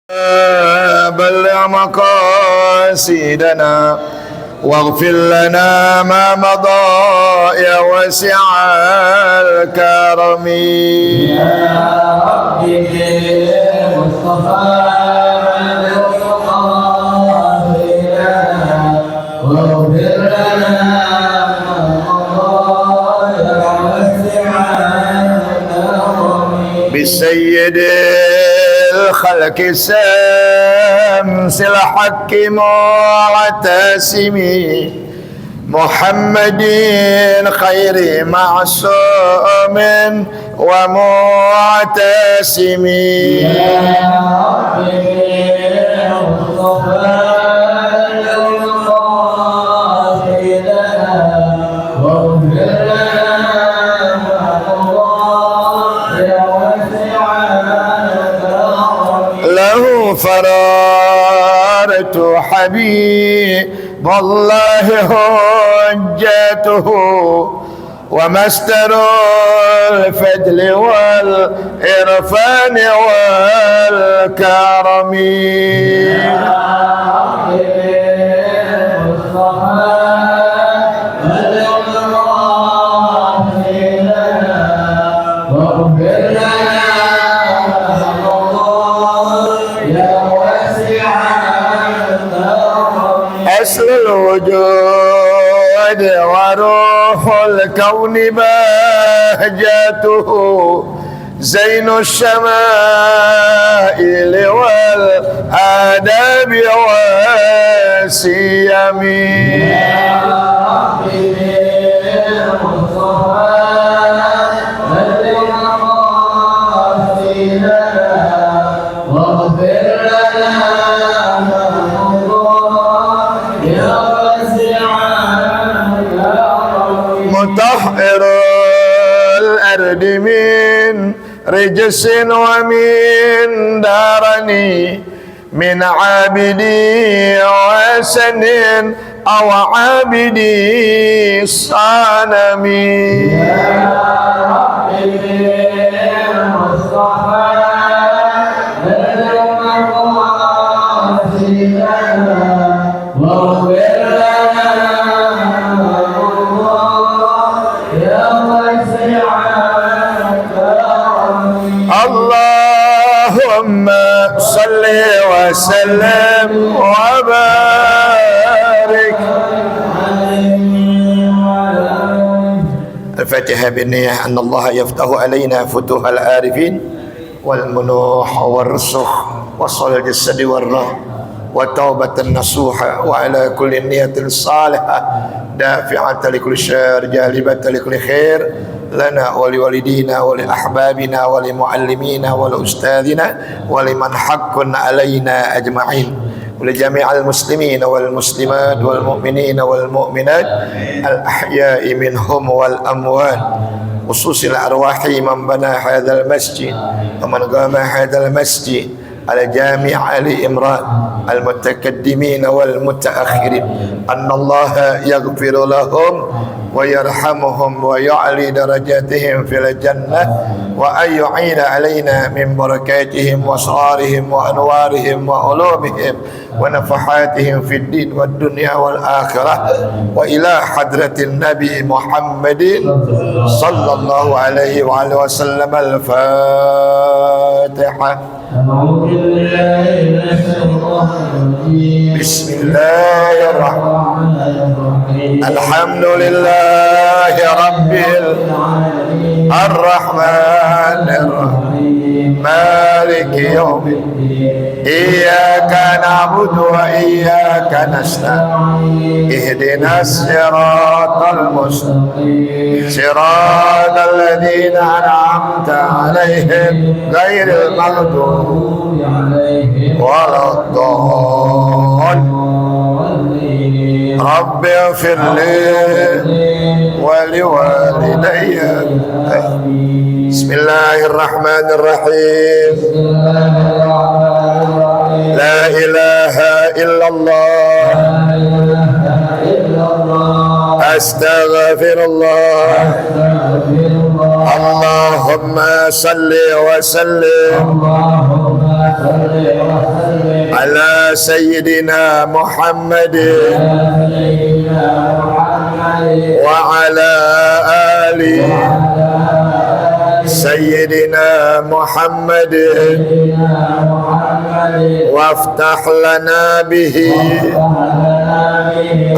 بلغ مقاصدنا واغفر لنا ما مضى يا واسع الكرم يا رب بالمصطفى واغفر لنا ما مضى يا واسع الكرم بالسيد الخلق الشمس الحق معتصم محمد خير معصوم ومعتصم له فرارة حبيب والله حجته ومستر الفضل والإرفان والكرم أصل الوجود وروح الكون بهجته زين الشمائل والآداب والسيم مطهر الأرض من رجس ومن دارني من عابدي وسن أو عابدي صنمي اللهم صل وسلم وبارك. الفاتحة بالنية أن الله يفتح علينا فتوح العارفين والمنوح والرسخ والصلاة الجسد والروح والتوبة النصوحة وعلى كل نية صالحة دافعة لكل شر جالبة لكل خير لنا ولوالدينا ولأحبابنا ولمعلمينا ولأستاذنا ولمن حق علينا أجمعين ولجميع المسلمين والمسلمات والمؤمنين والمؤمنات الأحياء منهم والأموات خصوص الأرواح من بنى هذا المسجد ومن قام هذا المسجد على جامع آل عمران المتقدمين والمتأخرين أن الله يغفر لهم ويرحمهم ويعلي درجاتهم في الجنة وأن يعين علينا من بركاتهم وأسرارهم وأنوارهم وعلومهم ونفحاتهم في الدين والدنيا والآخرة وإلى حضرة النبي محمد صلى الله عليه وآله وسلم. الفاتحة. بسم الله الرحمن الرحيم. الحمد لله رب العالمين الرحمن الرحيم مالك يوم الدين إياك نعبد وإياك نستعين اهدنا الصراط المستقيم صراط الذين أنعمت عليهم غير المغضوب ولا الضالين. رب اغفر لي ولوالدي. بسم الله الرحمن الرحيم. لا إله إلا الله أستغفر الله. اللهم صل وسلم صل وسلم على سيدنا محمد سيدنا محمد وعلى آل سيدنا محمد سيدنا محمد وافتح لنا به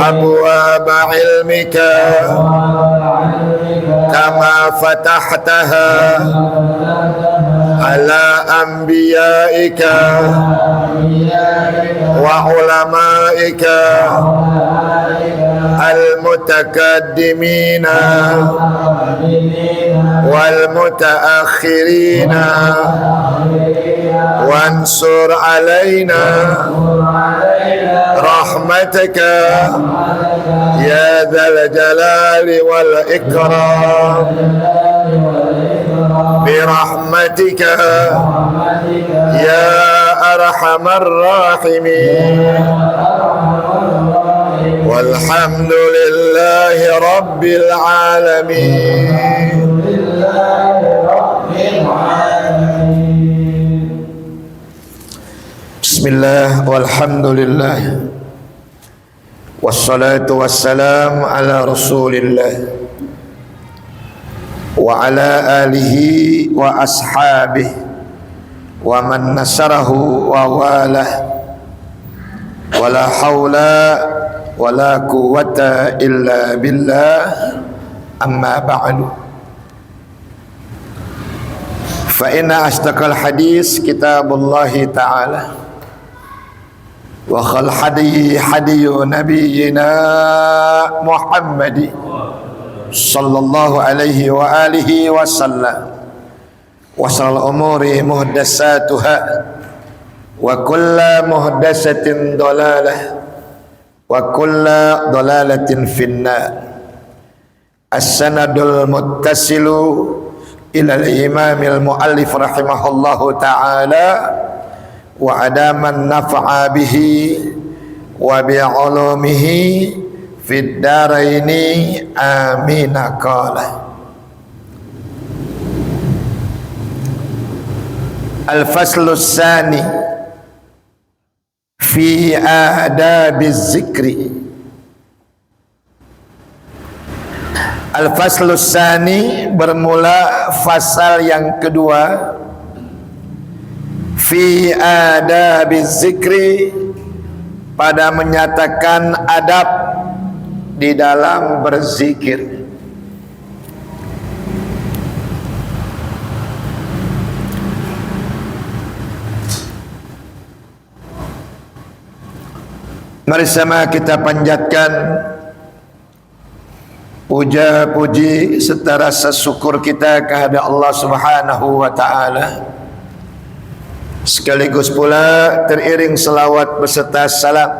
أبواب علمك كما فتحتها على أنبيائك وعلمائك المتقدمين والمتأخرين وانصر علينا رحمتك يا ذا الجلال والإكرام برحمتك يا أرحم الراحمين والحمد لله رب العالمين. Bismillah walhamdulillah wassalatu wassalam ala rasulillah wa ala alihi wa ashabihi wa man nasarahu wa walah wala hawla wala quwwata illa billah amma ba'du fa inna asdaqal hadis kitabullahi ta'ala wa khal hadi hadiyu nabiyyina Muhammad sallallahu alaihi wa alihi wa sallam wa sallal umuri muhdatsatuha wa kullu muhdatsatin dalalah wa kullu dalalatin finnar. As-sanadul muttasilu ila al-imamil muallif rahimahullahu ta'ala wa adaman nafa'a bihi wa bi'ulumihi fid daraini amin. Qala al-faslu tsani fi adabiz zikri. Al-faslu tsani bermula fasal yang kedua fi adabiz zikri, pada menyatakan adab di dalam berzikir. Mari sama kita panjatkan puja-puji serta rasa syukur kita kehadirat Allah Subhanahu wa taala. Sekaligus pula teriring selawat beserta salam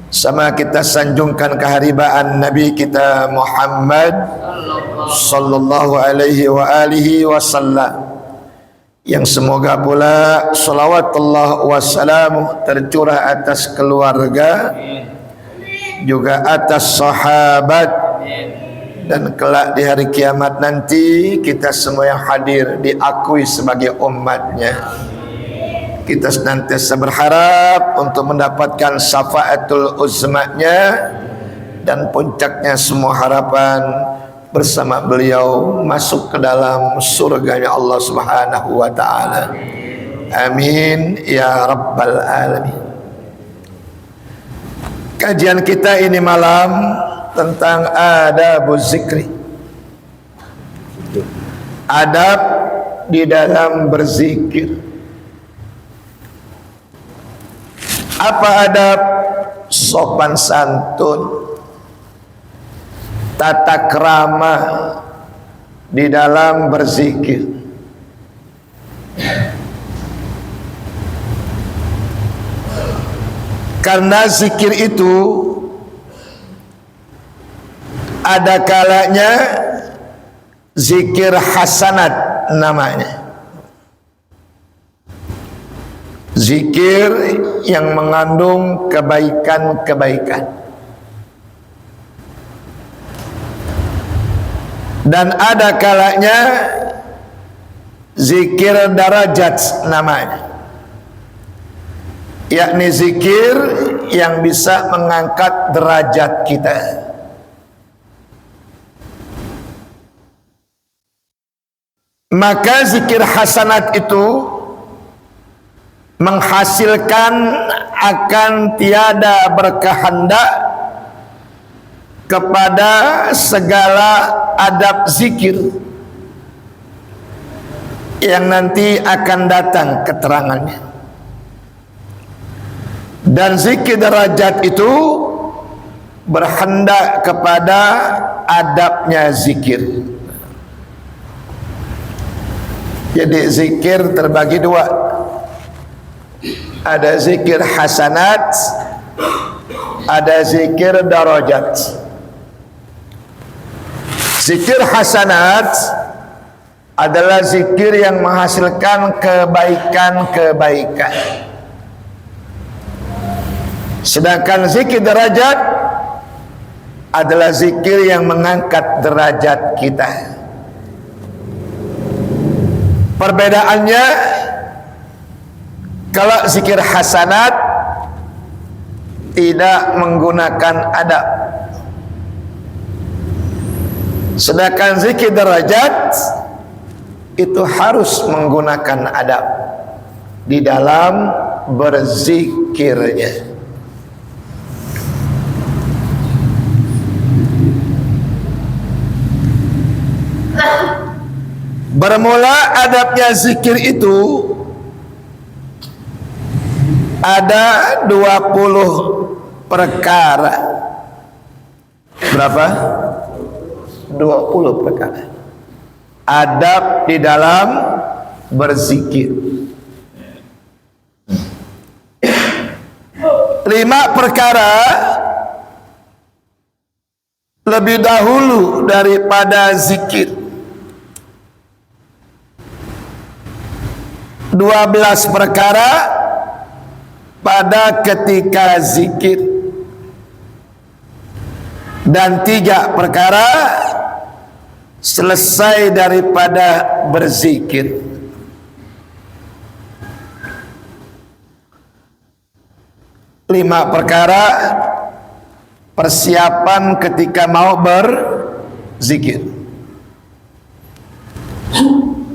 sama kita sanjungkan keharibaan Nabi kita Muhammad sallallahu alaihi wa alihi wasallam, yang semoga pula salawat Allah wassalamu tercurah atas keluarga, juga atas sahabat, dan kelak di hari kiamat nanti kita semua yang hadir diakui sebagai umatnya. Kita senantiasa berharap untuk mendapatkan syafaatul uzmatnya dan puncaknya semua harapan bersama beliau masuk ke dalam surganya Allah Subhanahu wa taala. Amin ya rabbal alamin. Kajian kita ini malam tentang adabuz zikri. Adab di dalam berzikir. Apa adab? Sopan santun, tata krama di dalam berzikir. Karena zikir itu ada kalanya zikir hasanat namanya. Zikir yang mengandung kebaikan-kebaikan. Dan ada kalanya zikir darajat namanya. yakni zikir yang bisa mengangkat derajat kita. Maka zikir hasanat itu menghasilkan akan tiada berkehendak kepada segala adab zikir yang nanti akan datang keterangannya. Dan zikir derajat itu berhendak kepada adabnya zikir. Jadi zikir terbagi dua. Ada zikir hasanat, ada zikir darajat. Zikir hasanat adalah zikir yang menghasilkan kebaikan-kebaikan. Sedangkan zikir derajat adalah zikir yang mengangkat derajat kita. Perbedaannya, kalau zikir hasanat tidak menggunakan adab, sedangkan zikir derajat itu harus menggunakan adab di dalam berzikirnya. Bermula adabnya zikir itu ada 20 perkara. Berapa? 20 perkara adab di dalam berzikir. 5 perkara lebih dahulu daripada zikir. 12 perkara pada ketika zikir, dan 3 perkara selesai daripada berzikir. Lima perkara persiapan ketika mau berzikir.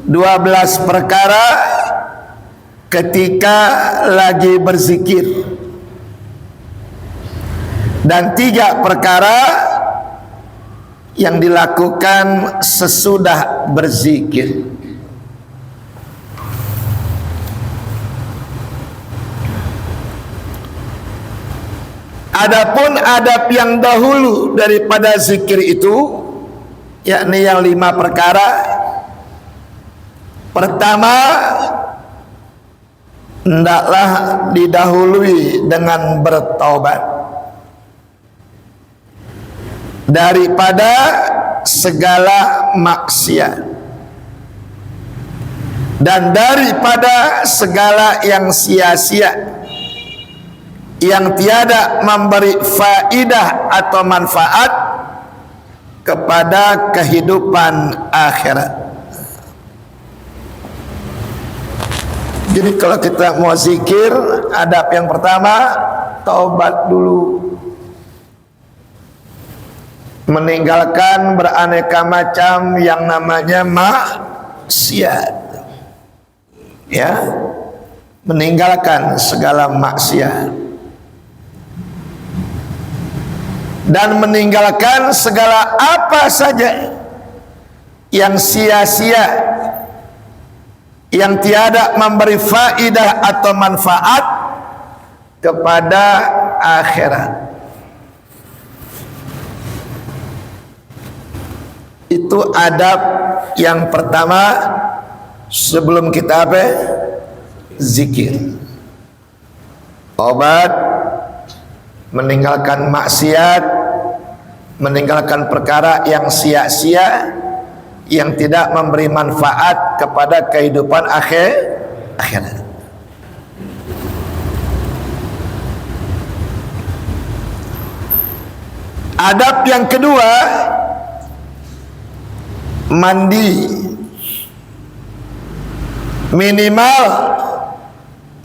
12 perkara ketika lagi berzikir, dan 3 perkara yang dilakukan sesudah berzikir. Adapun adab yang dahulu daripada zikir itu, yakni yang 5 perkara. Pertama, hendaklah didahului dengan bertaubat daripada segala maksiat dan daripada segala yang sia-sia yang tiada memberi faidah atau manfaat kepada kehidupan akhirat. Jadi kalau kita mau zikir, adab yang pertama, taubat dulu. Meninggalkan beraneka macam yang namanya maksiat. Ya, meninggalkan segala maksiat. Dan meninggalkan segala apa saja yang sia-sia, yang tiada memberi faidah atau manfaat kepada akhirat. Itu adab yang pertama sebelum kita zikir. Obat, meninggalkan maksiat, meninggalkan perkara yang sia-sia, yang tidak memberi manfaat kepada kehidupan akhirat. Adab yang kedua, mandi. Minimal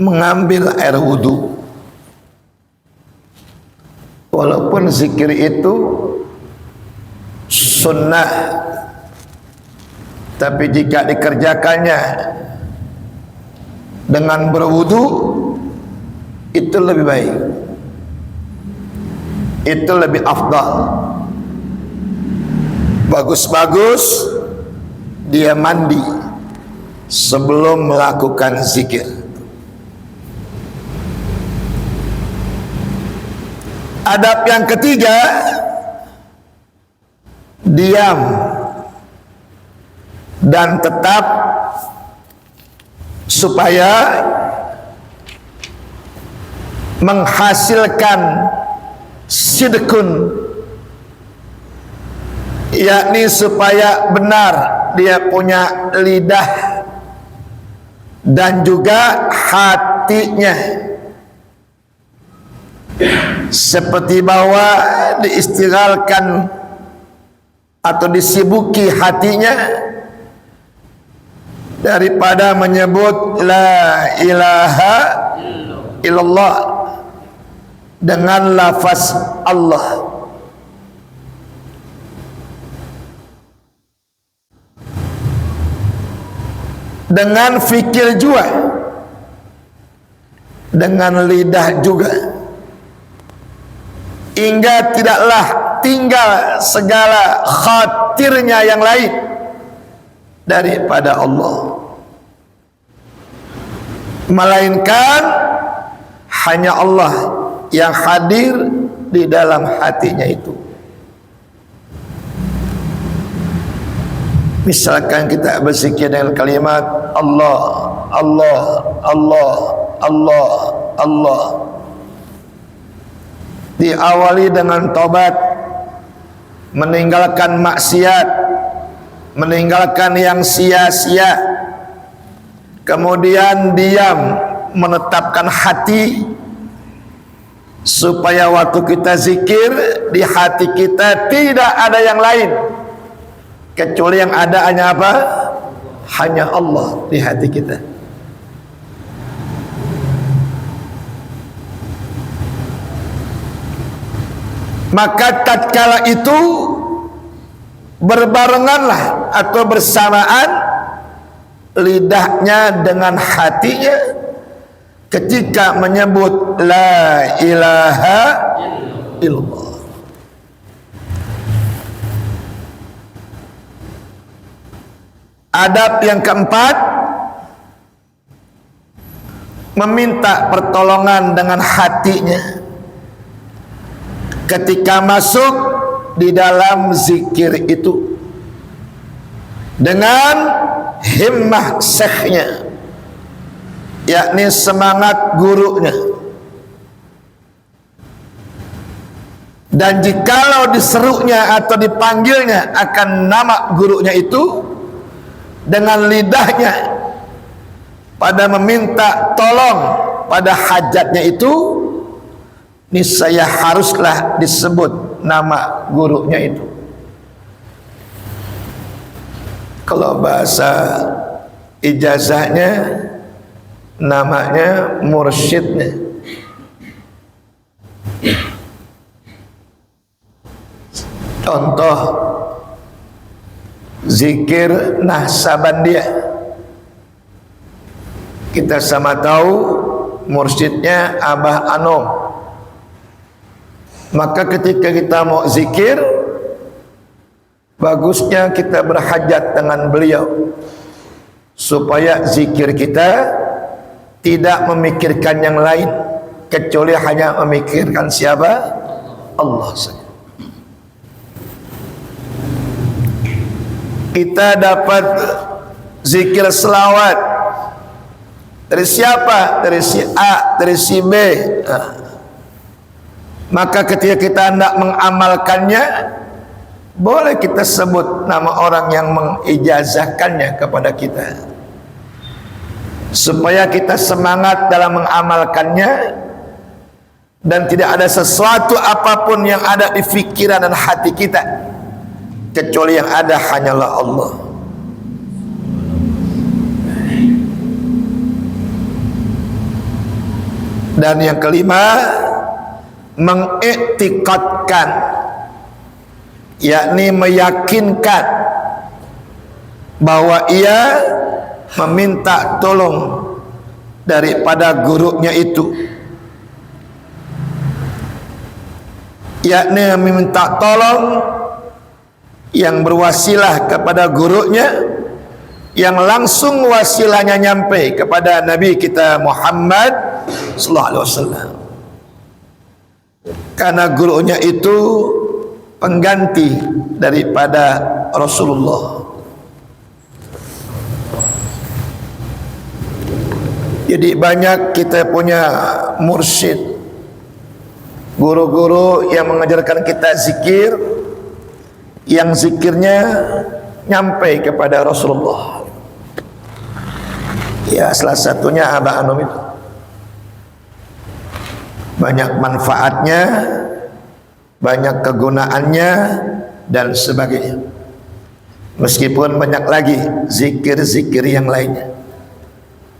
mengambil air wudu. Walaupun zikir itu sunnah, tapi jika dikerjakannya dengan berwudu itu lebih baik, itu lebih afdal. Bagus-bagus dia mandi sebelum melakukan zikir. Adab yang ketiga, diam dan tetap supaya menghasilkan sidqun, yakni supaya benar dia punya lidah dan juga hatinya, seperti bahwa diistighalkan atau disibuki hatinya daripada menyebut la ilaha illallah dengan lafaz Allah. Dengan fikir juga, dengan lidah juga, hingga tidaklah tinggal segala khatirnya yang lain daripada Allah, melainkan hanya Allah yang hadir di dalam hatinya itu. Misalkan kita berzikir dengan kalimat Allah, Allah, Allah, Allah, Allah, diawali dengan taubat, meninggalkan maksiat, meninggalkan yang sia-sia, kemudian diam, menetapkan hati supaya waktu kita zikir di hati kita tidak ada yang lain kecuali yang ada hanya apa? Hanya Allah di hati kita. Maka tatkala itu berbarenganlah atau bersamaan lidahnya dengan hatinya ketika menyebut la ilaha illallah. Adab yang keempat, meminta pertolongan dengan hatinya ketika masuk di dalam zikir itu dengan himmah syekhnya, yakni semangat gurunya. Dan jikalau diserunya atau dipanggilnya akan nama gurunya itu dengan lidahnya pada meminta tolong pada hajatnya itu, niscaya haruslah disebut nama gurunya itu. Kalau bahasa ijazahnya namanya mursyidnya. Contoh zikir Nahsabandia, kita sama tahu mursyidnya Abah Anom. Maka ketika kita mau zikir, bagusnya kita berhajat dengan beliau supaya zikir kita tidak memikirkan yang lain kecuali hanya memikirkan siapa? Allah saja. Kita dapat zikir selawat dari siapa? Dari si A, dari si B. Maka ketika kita hendak mengamalkannya, boleh kita sebut nama orang yang mengijazahkannya kepada kita, supaya kita semangat dalam mengamalkannya dan tidak ada sesuatu apapun yang ada di fikiran dan hati kita kecuali yang ada hanyalah Allah. Dan yang kelima, mengiktikadkan, yakni meyakinkan bahwa ia meminta tolong daripada gurunya itu, yakni meminta tolong yang berwasilah kepada gurunya, yang langsung wasilahnya nyampe kepada Nabi kita Muhammad sallallahu alaihi wasallam, karena gurunya itu pengganti daripada Rasulullah. Jadi banyak kita punya mursyid, guru-guru yang mengajarkan kita zikir, yang zikirnya nyampe kepada Rasulullah. Ya, salah satunya Abah Anum itu. Banyak manfaatnya, banyak kegunaannya, dan sebagainya. Meskipun banyak lagi zikir-zikir yang lainnya,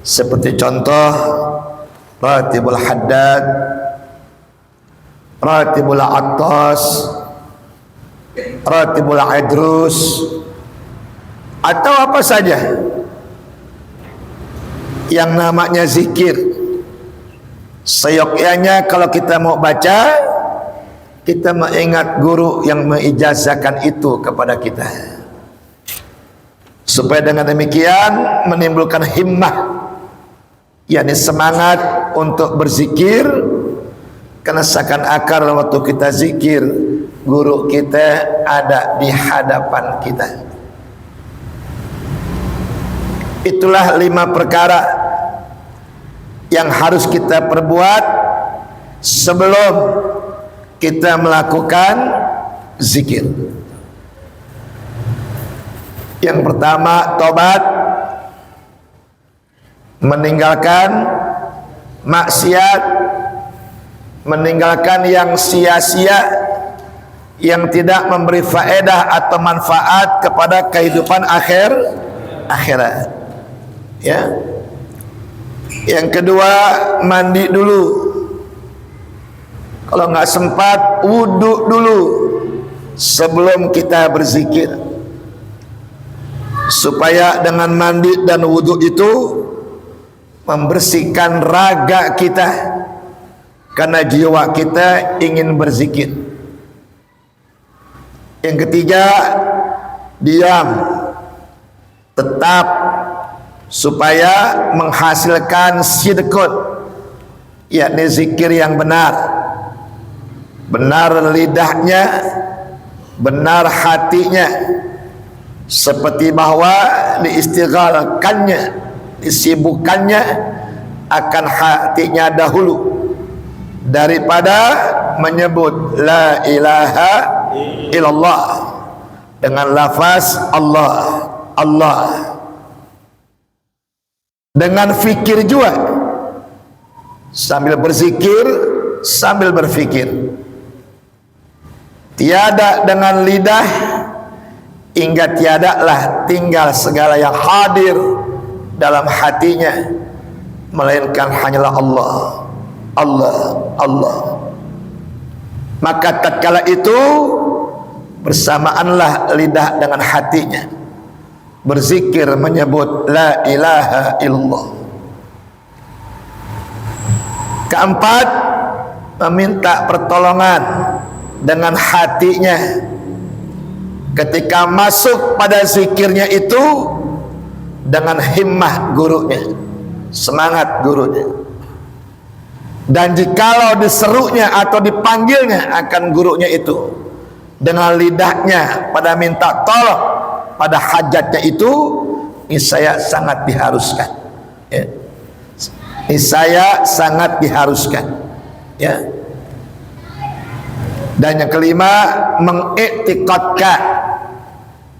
seperti contoh Ratibul Haddad, Ratibul Attas, Ratibul Idrus, atau apa saja yang namanya zikir. Seyogyanya kalau kita mau baca, kita mengingat guru yang mengijazahkan itu kepada kita, supaya dengan demikian menimbulkan himmah, yakni semangat untuk berzikir, karena seakan-akan waktu kita zikir, guru kita ada di hadapan kita. Itulah 5 perkara yang harus kita perbuat sebelum kita melakukan zikir. Yang pertama, tobat, meninggalkan maksiat, meninggalkan yang sia-sia, yang tidak memberi faedah atau manfaat kepada kehidupan akhirat. Ya. Yang kedua, mandi dulu. Kalau nggak sempat, wudhu dulu sebelum kita berzikir, supaya dengan mandi dan wudhu itu membersihkan raga kita, karena jiwa kita ingin berzikir. Yang ketiga, diam, tetap, supaya menghasilkan sidqun, yakni zikir yang benar, benar lidahnya, benar hatinya, seperti bahwa diistighalkannya, disibukkannya akan hatinya dahulu daripada menyebut la ilaha illallah dengan lafaz Allah, Allah, dengan fikir juga, sambil berzikir sambil berfikir. Tiada dengan lidah, hingga tiadalah tinggal segala yang hadir dalam hatinya, melainkan hanyalah Allah, Allah, Allah. Maka tatkala itu bersamaanlah lidah dengan hatinya berzikir menyebut la ilaha illallah. Keempat, meminta pertolongan dengan hatinya ketika masuk pada zikirnya itu, dengan himmah gurunya, semangat gurunya. Dan jikalau diserunya atau dipanggilnya akan gurunya itu, dengan lidahnya pada minta tolong pada hajatnya itu, niscaya sangat diharuskan, ya. Niscaya sangat diharuskan, ya. Dan yang kelima, mengiktikadkan,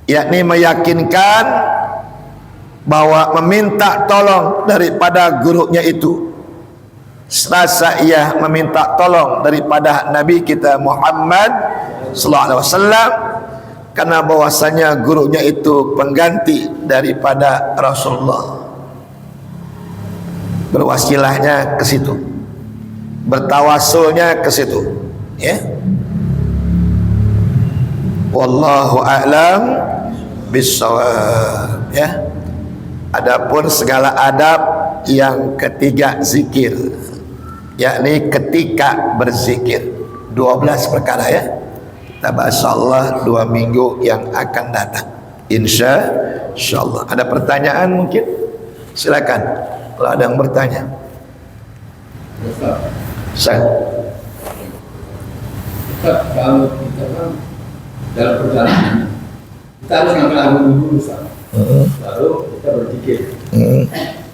yakni meyakinkan bahwa meminta tolong daripada gurunya itu, serasa ia meminta tolong daripada Nabi kita Muhammad sallallahu alaihi wasallam, karena bahwasanya gurunya itu pengganti daripada Rasulullah, berwasilahnya ke situ. bertawasulnya ke situ, ya. Wallahu a'lam bissawab, ya. Adapun segala adab yang ketiga zikir, yakni ketika berzikir, 12 perkara, ya. Kita bahas Allah 2 minggu yang akan datang, insyaallah. Ada pertanyaan mungkin? Silakan kalau ada yang bertanya. Ustaz, kalau kita kan dalam perjalanan kita harus ngambil air dulu, Ustaz. Lalu kita berzikir.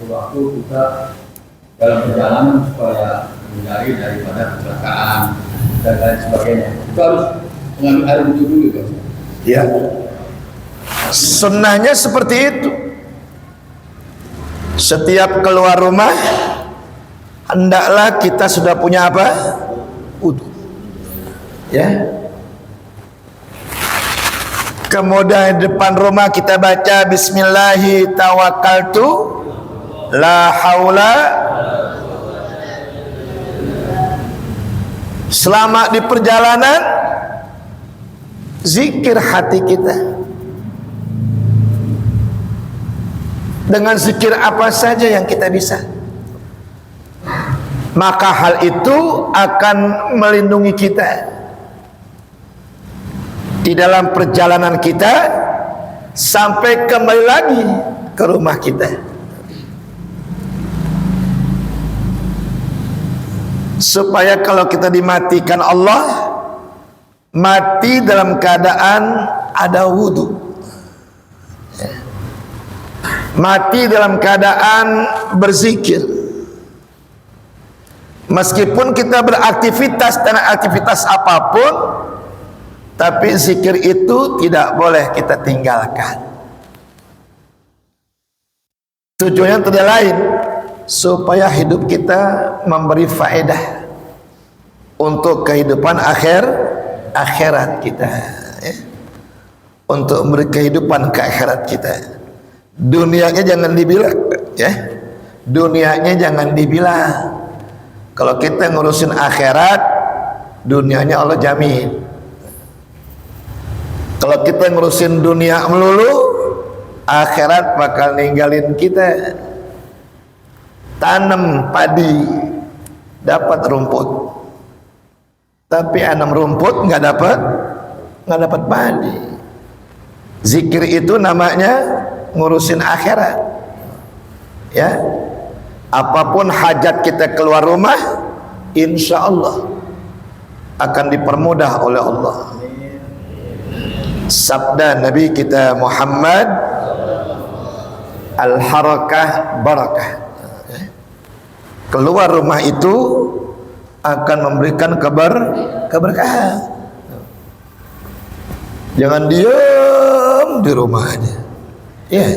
Waktu kita dalam perjalanan supaya menghindari daripada kecelakaan dan lain sebagainya, kita harus mengambil air dulu, Ustaz. ya, sunnahnya seperti itu. Setiap keluar rumah hendaklah kita sudah punya apa? Wudu, ya. Kemudian di depan rumah kita baca Bismillahi tawakkaltu la haula. Selama di perjalanan zikir hati kita dengan zikir apa saja yang kita bisa, maka hal itu akan melindungi kita di dalam perjalanan kita sampai kembali lagi ke rumah kita. Supaya kalau kita dimatikan Allah, mati dalam keadaan ada wudu, mati dalam keadaan berzikir. Meskipun kita beraktivitas dan aktivitas apapun, tapi zikir itu tidak boleh kita tinggalkan. Tujuannya tidak lain, supaya hidup kita memberi faedah untuk kehidupan akhirat kita, ya. Untuk memberi kehidupan ke akhirat kita. Dunianya jangan dibilang, ya. Dunianya jangan dibilang. Kalau kita ngurusin akhirat, dunianya Allah jamin. Kalau kita ngurusin dunia melulu, akhirat bakal ninggalin kita. Tanam padi dapat rumput, tapi anam rumput nggak dapat padi. Zikir itu namanya ngurusin akhirat, ya. Apapun hajat kita keluar rumah, insya Allah akan dipermudah oleh Allah. Sabda Nabi kita Muhammad, al-harakah barakah. Keluar rumah itu akan memberikan keberkahan. Jangan diam di rumah aja, ya.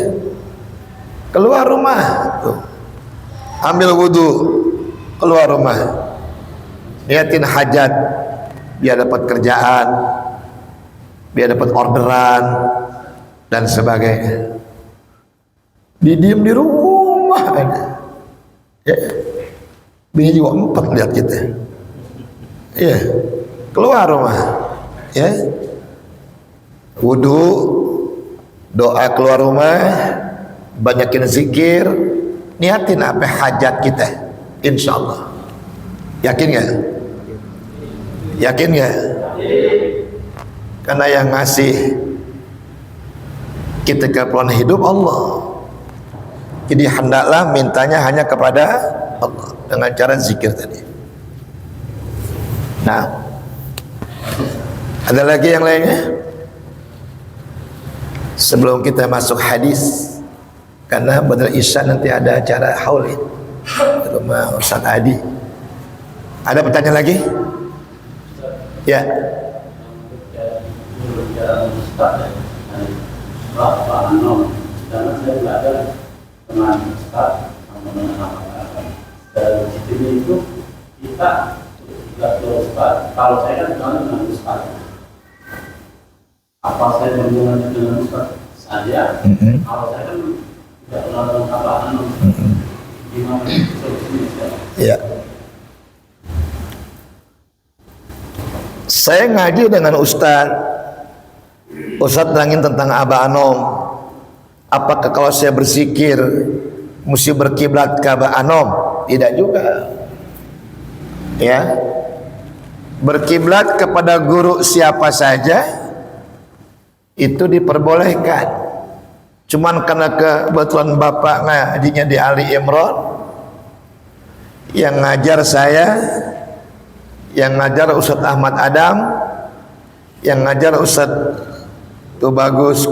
Keluar rumah tuh, ambil wudu, keluar rumah, niatin hajat, biar dapat kerjaan, biar dapat orderan dan sebagainya. Didiam di rumah aja, ya. Bini juga 4 lihat kita, ya. Keluar rumah, ya. Wudu, doa keluar rumah, banyakin zikir, niatin apa hajat kita, insya Allah. Yakin gak? Yakin gak? Karena yang ngasih kita keperluan hidup Allah. Jadi hendaklah mintanya hanya kepada Allah dengan cara zikir tadi. Nah, ada lagi yang lainnya? Sebelum kita masuk hadis, karena benar Isya nanti ada acara haulin di rumah Ustaz Adi. Ada pertanyaan lagi? Ya. Karena saya belajar dengan Ustaz dari situ itu kita tidak perlu Ustaz. Kalau saya kan kenal dengan Ustaz, apa saya berhubungan dengan Ustaz saja. Kalau saya kan tidak kenal dengan tambahan, gimana solusinya? Ya. Saya ngaji dengan Ustadz terangin tentang Aba Anom. Apakah kalau saya berzikir mesti berkiblat ke Aba Anom? Tidak juga. Ya, berkiblat kepada guru siapa saja itu diperbolehkan. Cuman karena kebetulan bapak ngajinya di Ali Imran, yang ngajar saya, yang ngajar Ustadz Ahmad Adam, yang ngajar Ustadz Tubagus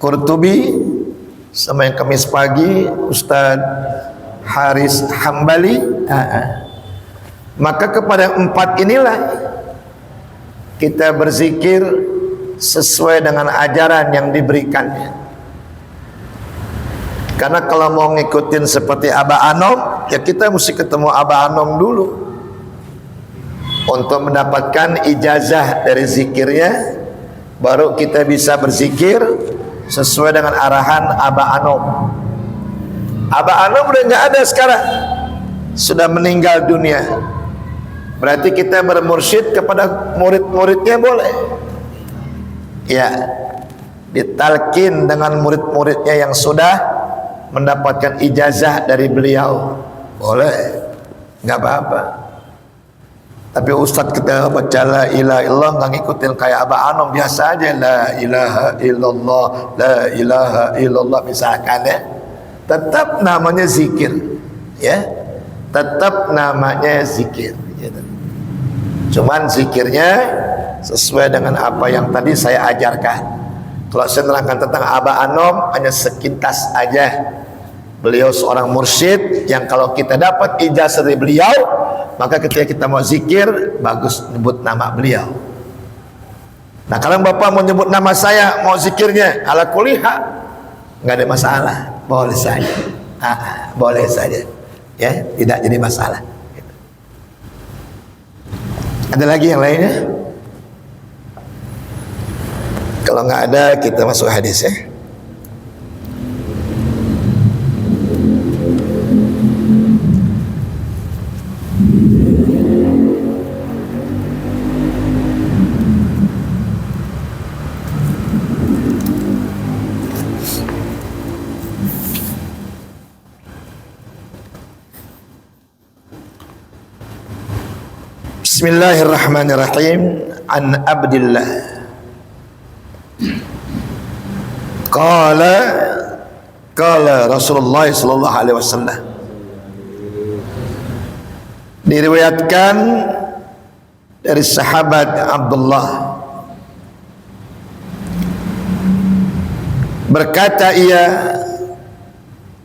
Qurtubi, sama yang Kamis pagi Ustadz Haris Hambali. Maka kepada empat inilah kita berzikir sesuai dengan ajaran yang diberikannya. Karena kalau mau ngikutin seperti Aba Anom, ya kita mesti ketemu Aba Anom dulu untuk mendapatkan ijazah dari zikirnya, baru kita bisa berzikir sesuai dengan arahan Aba Anom. Aba Anom udah nggak ada sekarang, sudah meninggal dunia. Berarti kita bermursyid kepada murid-muridnya boleh. Ya, ditalkin dengan murid-muridnya yang sudah mendapatkan ijazah dari beliau, boleh, nggak apa-apa. Tapi ustadz kita baca la ilaha illallah nggak ngikutin kayak Aba Anom, biasa aja la ilaha illallah, la ilaha illallah misalkan, ya, tetap namanya zikir, ya, tetap namanya zikir, gitu. Cuman zikirnya sesuai dengan apa yang tadi saya ajarkan. Kalau saya menerangkan tentang Aba Anom hanya sekilas aja. Beliau seorang mursyid yang kalau kita dapat ijazah dari beliau, maka ketika kita mau zikir bagus nyebut nama beliau. Nah, kalau bapak mau nyebut nama saya, mau zikirnya ala kuliha, nggak ada masalah, boleh saja. Boleh saja, ya, tidak jadi masalah. Ada lagi yang lainnya? Kalau nggak ada, kita masuk hadis, ya. Bismillahirrahmanirrahim. An Abdillah Qala Rasulullah sallallahu alaihi wasallam. Diriwayatkan dari sahabat Abdullah, berkata ia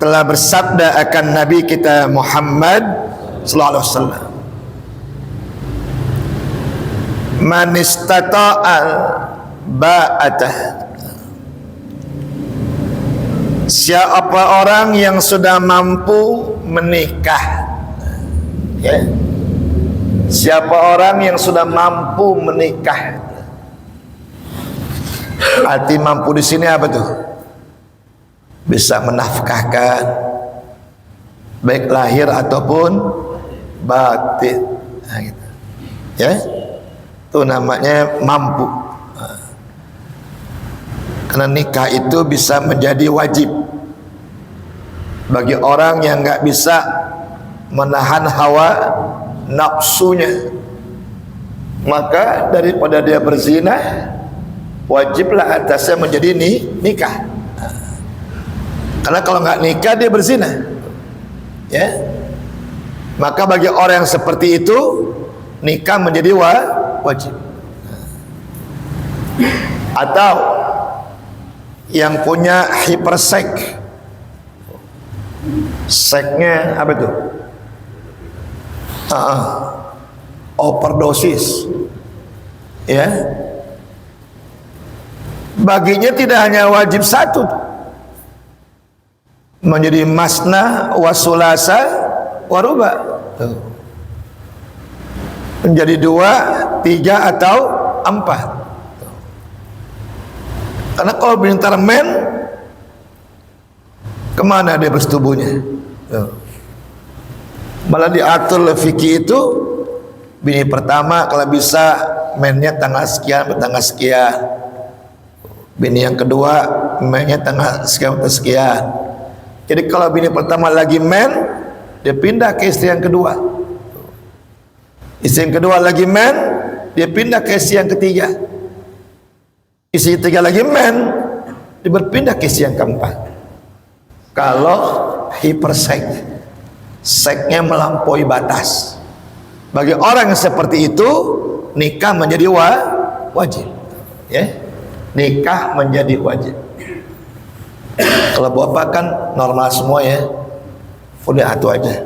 telah bersabda akan Nabi kita Muhammad sallallahu alaihi wasallam, man istata'al ba'atah, siapa orang yang sudah mampu menikah, ya, siapa orang yang sudah mampu menikah. Arti mampu di sini apa tuh? Bisa menafkahkan baik lahir ataupun batin, nah, gitu. Ya, itu namanya mampu. Karena nikah itu bisa menjadi wajib bagi orang yang nggak bisa menahan hawa nafsunya. Maka daripada dia berzina, wajiblah atasnya menjadi nikah. Karena kalau nggak nikah dia berzina, ya. Maka bagi orang yang seperti itu nikah menjadi wajib. Atau yang punya hipersek, seknya apa itu? Overdosis, ya. Baginya tidak hanya wajib satu, menjadi masna wasulasa waruba, menjadi 2, 3 atau 4. Karena kalau bintang men, kemana dia bersetubuhnya? Malah diatur oleh fikih itu Bini pertama kalau bisa mainnya tanggal sekian bertanggal sekian. Bini yang kedua mainnya tanggal sekian atau sekian. Jadi kalau bini pertama lagi main, dia pindah ke istri yang kedua. Istri yang kedua lagi main, dia pindah ke istri yang ketiga. Istri ketiga lagi main, dia berpindah ke istri yang keempat. Kalau hiperseks, seksnya melampaui batas, bagi orang yang seperti itu nikah menjadi wajib, ya. Nikah menjadi wajib. Kalau bapak kan normal semua ya, udah atu aja.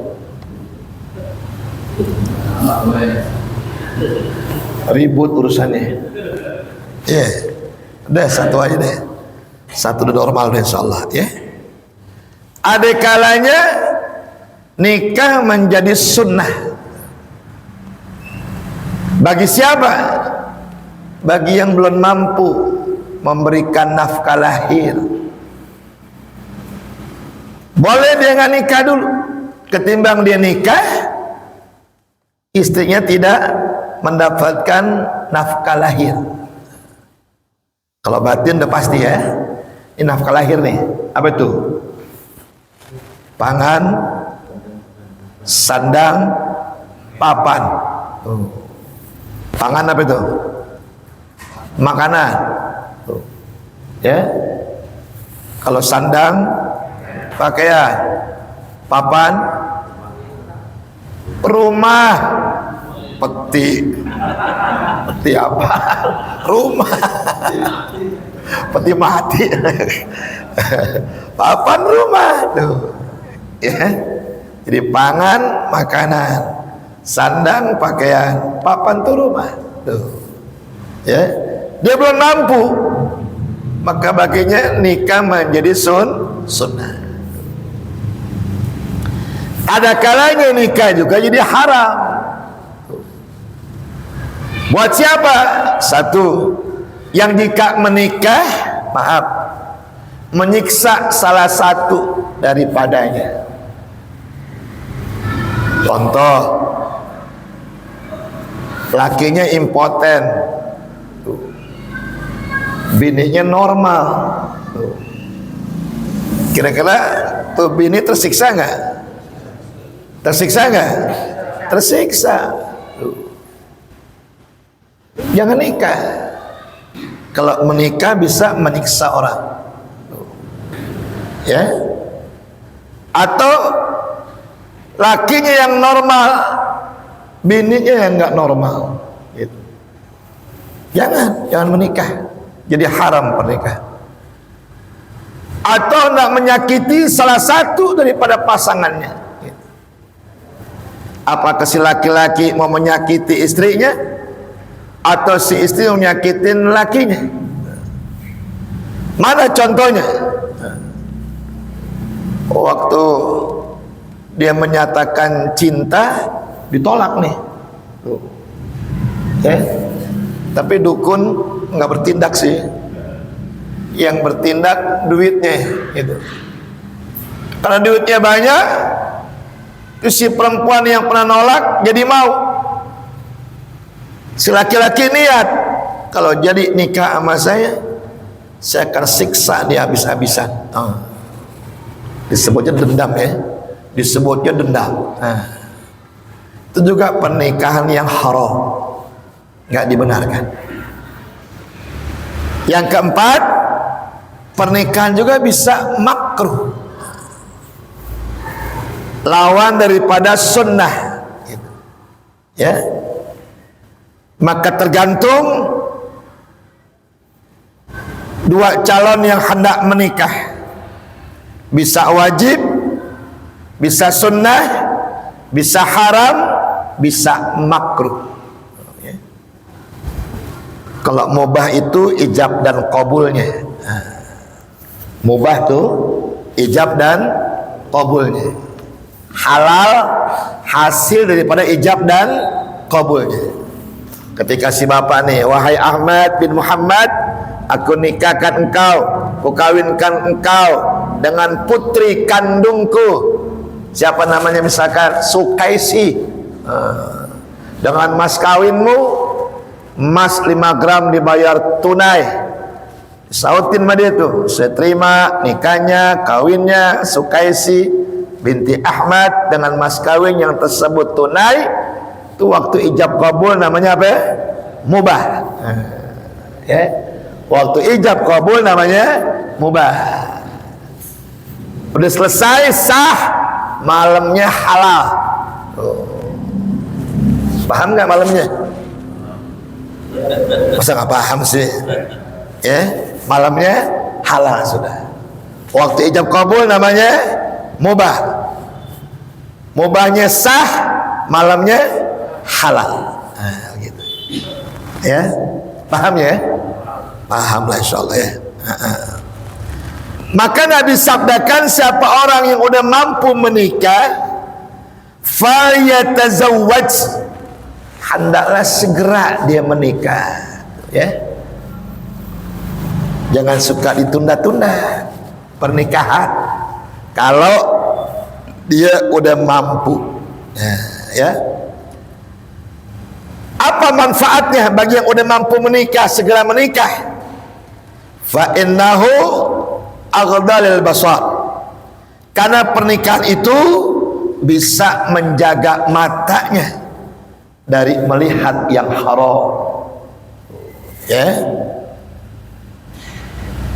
Ribut urusannya. Ya, udah satu aja deh. Satu udah normal deh insyaallah ya. Ada kalanya nikah menjadi sunnah. Bagi siapa? Bagi yang belum mampu memberikan nafkah lahir. Boleh dia nggak nikah dulu, ketimbang dia nikah istrinya tidak mendapatkan nafkah lahir. Kalau batin udah pasti ya, ini nafkah lahir nih. Apa itu? Pangan, sandang, papan. Pangan apa itu? Makanan. Ya. Kalau sandang, pakaian, papan, rumah, peti apa? Rumah, peti mati. Papan rumah tuh, ya. Jadi pangan, makanan, sandang, pakaian, papan tuh rumah tuh, ya. Dia belum mampu, maka baginya nikah menjadi sunnah. Ada kalanya nikah juga jadi haram. Buat siapa? Satu, yang jika menikah, maaf, menyiksa salah satu daripadanya. Contoh, lakinya impoten, bininya normal. Kira-kira tuh bini tersiksa nggak? Tersiksa nggak? Tersiksa. Jangan nikah. Kalau menikah bisa menyiksa orang, ya. Atau lakinya yang normal, bininya yang nggak normal, gitu. Jangan menikah. Jadi haram pernikahan. Atau nak menyakiti salah satu daripada pasangannya. Apakah si laki-laki mau menyakiti istrinya, atau si istri mau menyakitin lakinya? Mana contohnya? Waktu dia menyatakan cinta, ditolak nih. Ya. Tapi dukun nggak bertindak sih. Yang bertindak duitnya, gitu. Karena duitnya banyak, terus si perempuan yang pernah nolak jadi mau. Si laki-laki niat, kalau jadi nikah sama saya akan siksa dia habis-habisan. Disebutnya dendam ya, disebutnya dendam. Itu juga pernikahan yang haram, nggak dibenarkan. Yang keempat, pernikahan juga bisa makruh, lawan daripada sunnah, gitu. Ya. Maka tergantung dua calon yang hendak menikah, bisa wajib, bisa sunnah, bisa haram, bisa makruh. Ya. Kalau mubah itu ijab dan qabulnya. Mubah tuh ijab dan qabulnya. Halal hasil daripada ijab dan qabulnya. Ketika si bapak nih, wahai Ahmad bin Muhammad, aku nikahkan engkau, aku kawinkan engkau dengan putri kandungku. Siapa namanya misalkan? Sukaisi. Dengan mas kawinmu, emas 5 gram dibayar tunai. Sautin sama dia tuh, saya terima nikahnya, kawinnya Sukaisi binti Ahmad dengan mas kawin yang tersebut tunai. Itu waktu ijab kabul namanya apa? Mubah. Ya. Waktu ijab kabul namanya mubah. Udah selesai sah, malamnya halal. Paham nggak malamnya? Masa nggak paham sih? Ya, malamnya halal sudah. Waktu ijab kabul namanya mubah. Mubahnya sah, malamnya halal. Nah, gitu. Ya, paham ya? Paham lah insyaallah ya. Maka Nabi sabdakan, siapa orang yang udah mampu menikah, falyatazawwaj, hendaklah segera dia menikah, ya. Jangan suka ditunda-tunda pernikahan kalau dia udah mampu. Nah, ya. Apa manfaatnya bagi yang udah mampu menikah, segera menikah? Fa innahu aghdalil basar. Karena pernikahan itu bisa menjaga matanya dari melihat yang haram. Ya.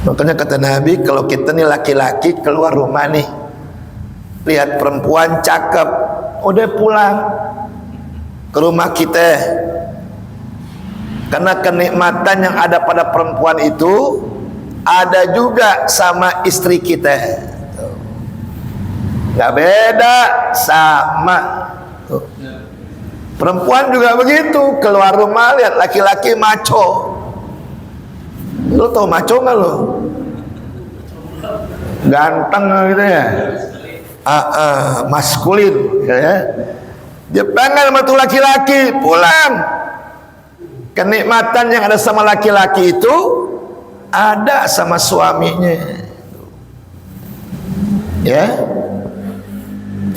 Makanya kata Nabi, kalau kita nih laki-laki keluar rumah nih, lihat perempuan cakep, udah pulang ke rumah kita. Karena kenikmatan yang ada pada perempuan itu ada juga sama istri kita. Nggak beda, sama. Perempuan juga begitu, keluar rumah lihat laki-laki maco. Lo tau maco nggak lo? Ganteng gitu ya, maskulin ya. Dia pengen sama tuh laki-laki, pulang. Kenikmatan yang ada sama laki-laki itu ada sama suaminya. Ya,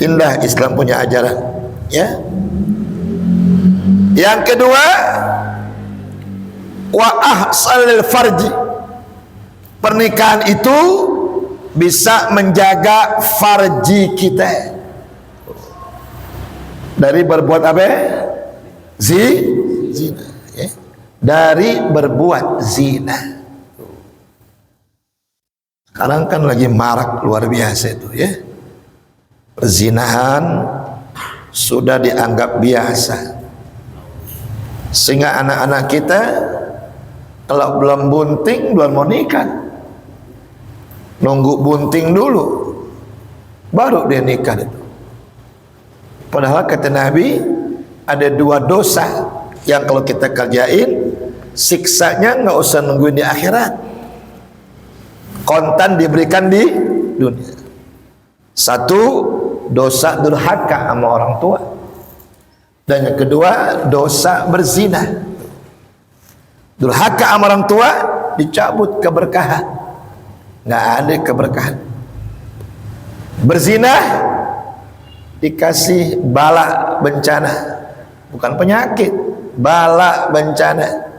indah Islam punya ajaran. Ya. Yang kedua, wa ahsalil farji, pernikahan itu bisa menjaga farji kita dari berbuat apa? Zina, ya. Dari berbuat zina. Sekarang kan lagi marak luar biasa itu, ya. Perzinahan sudah dianggap biasa, sehingga anak-anak kita kalau belum bunting belum mau nikah, nunggu bunting dulu baru dia nikah itu. Padahal kata Nabi ada 2 dosa yang kalau kita kerjain siksanya nggak usah nungguin di akhirat, kontan diberikan di dunia. Satu, dosa durhaka sama orang tua, dan yang kedua dosa berzina. Durhaka sama orang tua dicabut keberkahan, nggak ada keberkahan. Berzina dikasih bala bencana, bukan penyakit, bala bencana.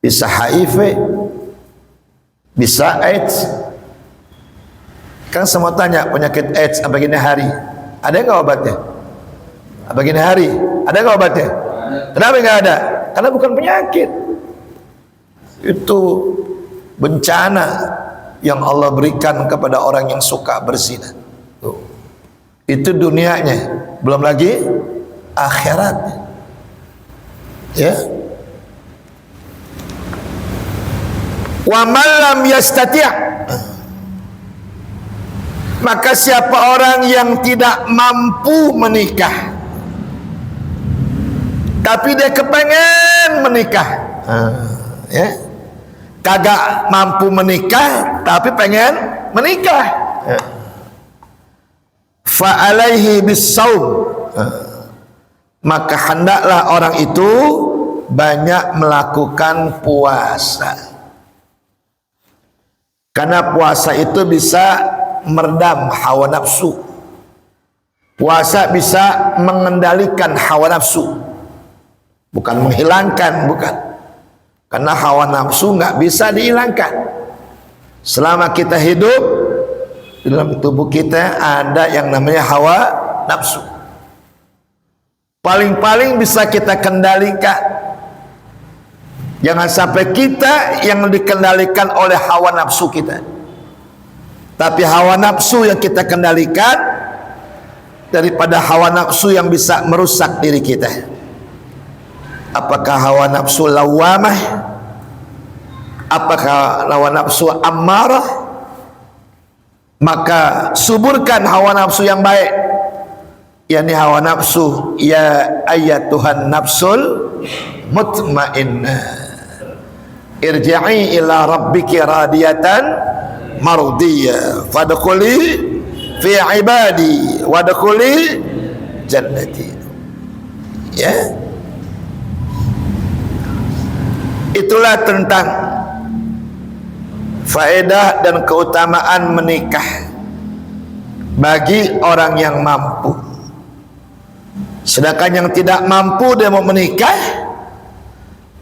Bisa HIV, bisa AIDS. Kan semua tanya penyakit AIDS apa gini hari, ada nggak obatnya? Apa gini hari, ada nggak obatnya? Kenapa nggak ada? Karena bukan penyakit, itu bencana yang Allah berikan kepada orang yang suka berzina. Itu dunianya, belum lagi akhiratnya. Ya. Wa man lam yastati', maka siapa orang yang tidak mampu menikah tapi dia kepengen menikah, ya, kagak mampu menikah tapi pengen menikah, ya. Fa alaihi bis-shaum, maka hendaklah orang itu banyak melakukan puasa, karena puasa itu bisa meredam hawa nafsu. Puasa bisa mengendalikan hawa nafsu. bukan menghilangkan, bukan. Karena hawa nafsu nggak bisa dihilangkan. Selama kita hidup, dalam tubuh kita ada yang namanya hawa nafsu. Paling-paling bisa kita kendalikan. Jangan sampai kita yang dikendalikan oleh hawa nafsu kita, tapi hawa nafsu yang kita kendalikan daripada hawa nafsu yang bisa merusak diri kita. Apakah hawa nafsu lawamah? Apakah hawa nafsu ammarah? Maka suburkan hawa nafsu yang baik, yakni hawa nafsu ya ayyatuhan nafsul mutmainnah irji'i ila rabbiki radiyatan mardiyah fadkhuli fi ibadi wadkhuli jannati. Ya, itulah tentang faedah dan keutamaan menikah bagi orang yang mampu. Sedangkan yang tidak mampu dia mau menikah,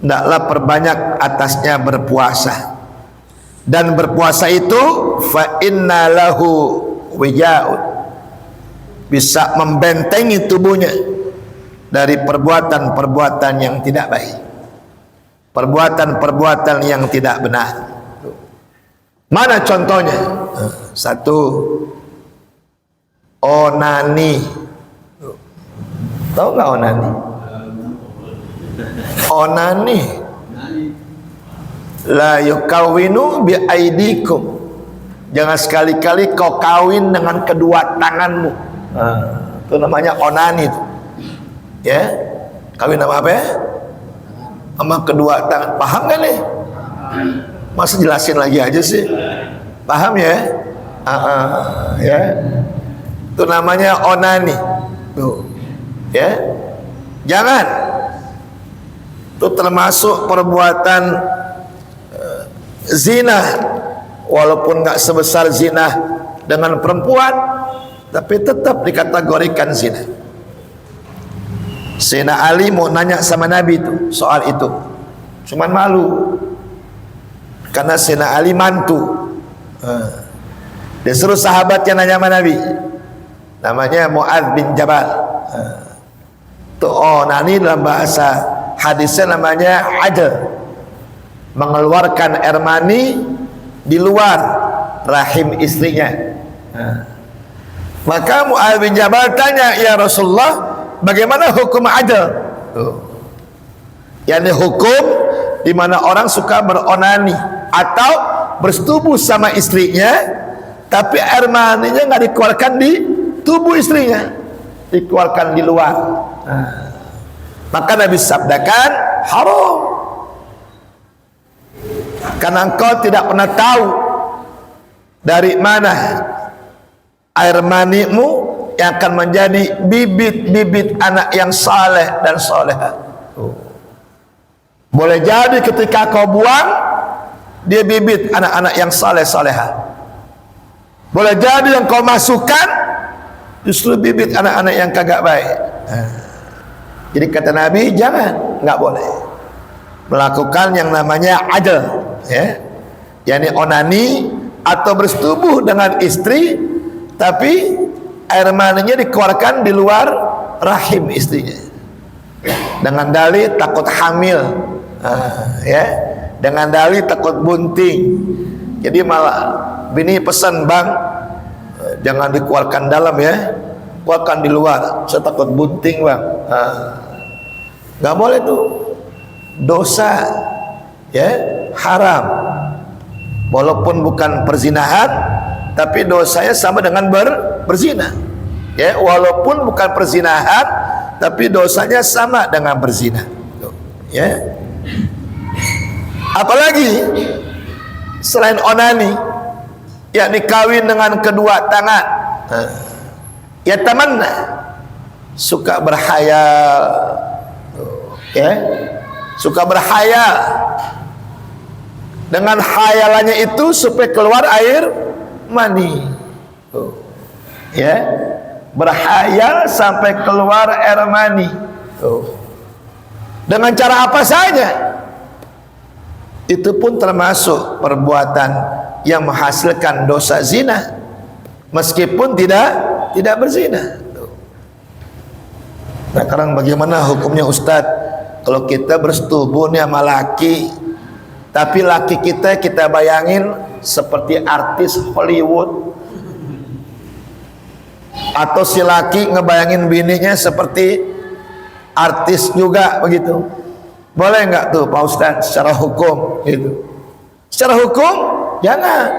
hendaklah perbanyak atasnya berpuasa. Dan berpuasa itu fa inna lahu wija'un, bisa membentengi tubuhnya dari perbuatan-perbuatan yang tidak baik, perbuatan-perbuatan yang tidak benar. Mana contohnya? Satu, onani. Tahu nggak onani? Onani la yukawinu bi aidikum. Jangan sekali-kali kau kawin dengan kedua tanganmu. Itu namanya onani itu. Ya, kawin sama apa ya? Sama kedua tangan. Paham kan nih? Masa jelasin lagi aja sih? Paham ya? Ya, itu namanya onani. Tuh, ya, jangan. Itu termasuk perbuatan zina, walaupun nggak sebesar zina dengan perempuan, tapi tetap dikategorikan zina. Sayyidina Ali mau nanya sama Nabi itu soal itu, cuman malu karena Sayyidina Ali mantu. Dia suruh sahabatnya nanya sama Nabi, namanya Mu'adz bin Jabal. Tuh, onani dalam bahasa hadisnya namanya adl, mengeluarkan air mani di luar rahim istrinya. Maka Mu'adz bin Jabal tanya, ya Rasulullah, bagaimana hukum adl? Yani hukum di mana orang suka beronani atau bersetubuh sama istrinya, tapi air maninya nggak dikeluarkan di tubuh istrinya, dikeluarkan di luar. Maka Nabi sabdakan haram, karena engkau tidak pernah tahu dari mana air manimu yang akan menjadi bibit-bibit anak yang saleh dan soleha. Boleh jadi ketika kau buang, dia bibit anak-anak yang saleh soleha. Boleh jadi yang kau masukkan justru bibit anak-anak yang kagak baik. Jadi kata Nabi, jangan, nggak boleh melakukan yang namanya adl, ya, yakni onani atau bersetubuh dengan istri, tapi air maninya dikeluarkan di luar rahim istrinya dengan dalih takut hamil, ya, dengan dalih takut bunting. Jadi malah bini pesan, bang, jangan dikeluarkan dalam ya, keluarkan di luar, saya takut bunting bang. Nggak boleh tuh, dosa, ya, haram. Walaupun bukan perzinahan, tapi dosanya sama dengan berzina. Ya, walaupun bukan perzinahan, tapi dosanya sama dengan berzina. Ya. Apalagi selain onani, yakni kawin dengan kedua tangan. Ya, tamanna, suka berhayal, ya, suka berhayal. Dengan hayalannya itu supaya keluar air mani, ya, berhayal sampai keluar air mani. dengan cara apa saja, itu pun termasuk perbuatan yang menghasilkan dosa zina meskipun tidak berzina. Nah, sekarang bagaimana hukumnya Ustadz kalau kita bersetubuh nih sama laki, tapi laki kita bayangin seperti artis Hollywood, atau si laki ngebayangin bininya seperti artis juga begitu, boleh nggak tuh Pak Ustadz secara hukum gitu? Secara hukum jangan,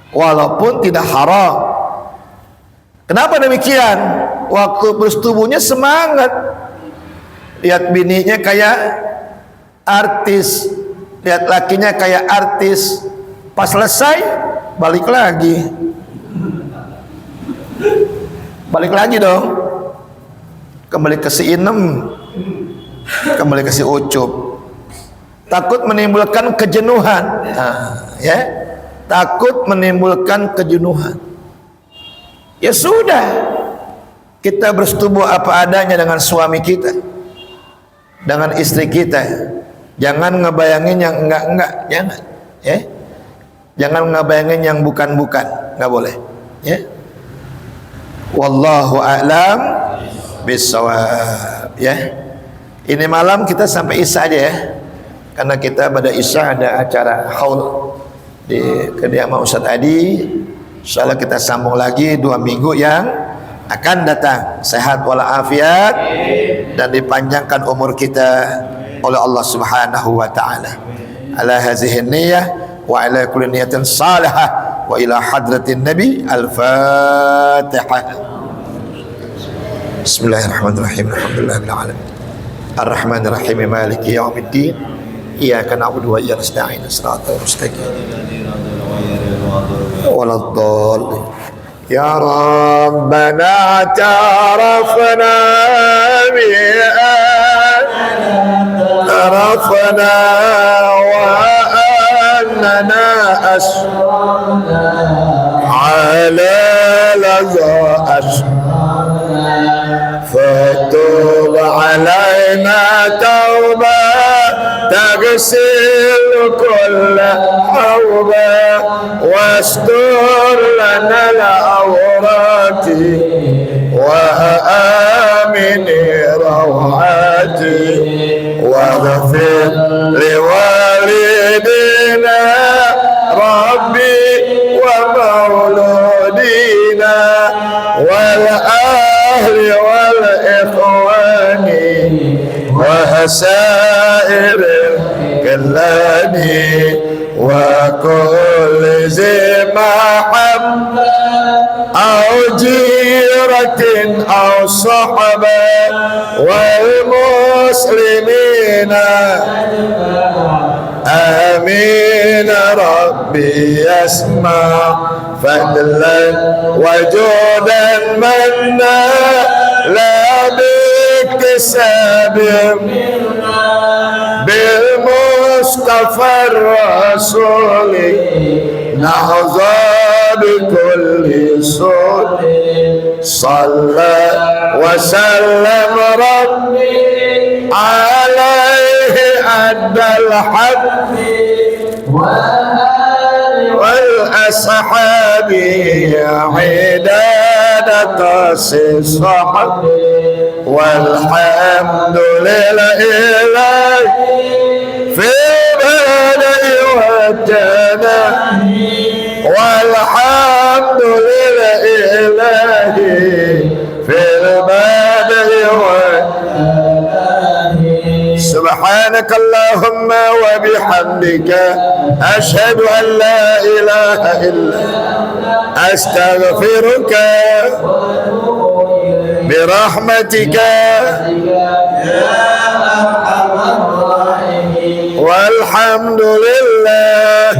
walaupun tidak haram. Kenapa demikian? Waktu bersetubuhnya semangat, lihat bininya kayak artis, lihat lakinya kayak artis, pas selesai balik lagi dong, kembali ke si Inem, kembali ke si Ucup. Takut menimbulkan kejenuhan. Ya, takut menimbulkan kejenuhan. Ya sudah, kita bersetubuh apa adanya dengan suami kita, dengan istri kita. Jangan ngebayangin yang enggak, jangan. Ya, jangan ngebayangin yang bukan, nggak boleh. Ya, wallahu a'lam bissawab. Ya, ini malam kita sampai Isya aja ya, karena kita pada Isya ada acara haul di kediaman Ustadz Adi. Insyaallah kita sambung lagi 2 minggu yang akan datang. Sehat walafiat dan dipanjangkan umur kita oleh Allah Subhanahu wa taala. Ala hazihi niyyah wa ala kulli niyatin salihah wa ila hadratin nabi. Al-Fatihah. Bismillahirrahmanirrahim. Alhamdulillahirabbil alamin. Ar-Rahmanir Rahim. Maliki yaumiddin. Iyyaka na'budu wa iyyaka nasta'in. Shiratal mustaqim. Waladdallin. Ya Rabbana ta'arafna bi'arafna wa annana asrarna ala laza asrarna fatub alaina tawba تغسل كل حوبة واستر لنا العورات وآمن روعاتي واغفر لوالدينا ربي ومولودينا والأهل والإخوان وسائر الكلاني وكل ذي محبة أو جيرة أو صحبة والمسلمين آمين ربي يسمع فضلا وجودا منا لا باكتساب بالمصطفى الرسول نحظى بكل صوت صلى وسلم ربي عليه أدى الحق والأصحاب عداد قصص صحب والحمد لله في البدء والتناهي والحمد لله في البدء والتناهي سبحانك اللهم وبحمدك أشهد أن لا إله إلا أستغفرك برحمتك والحمد لله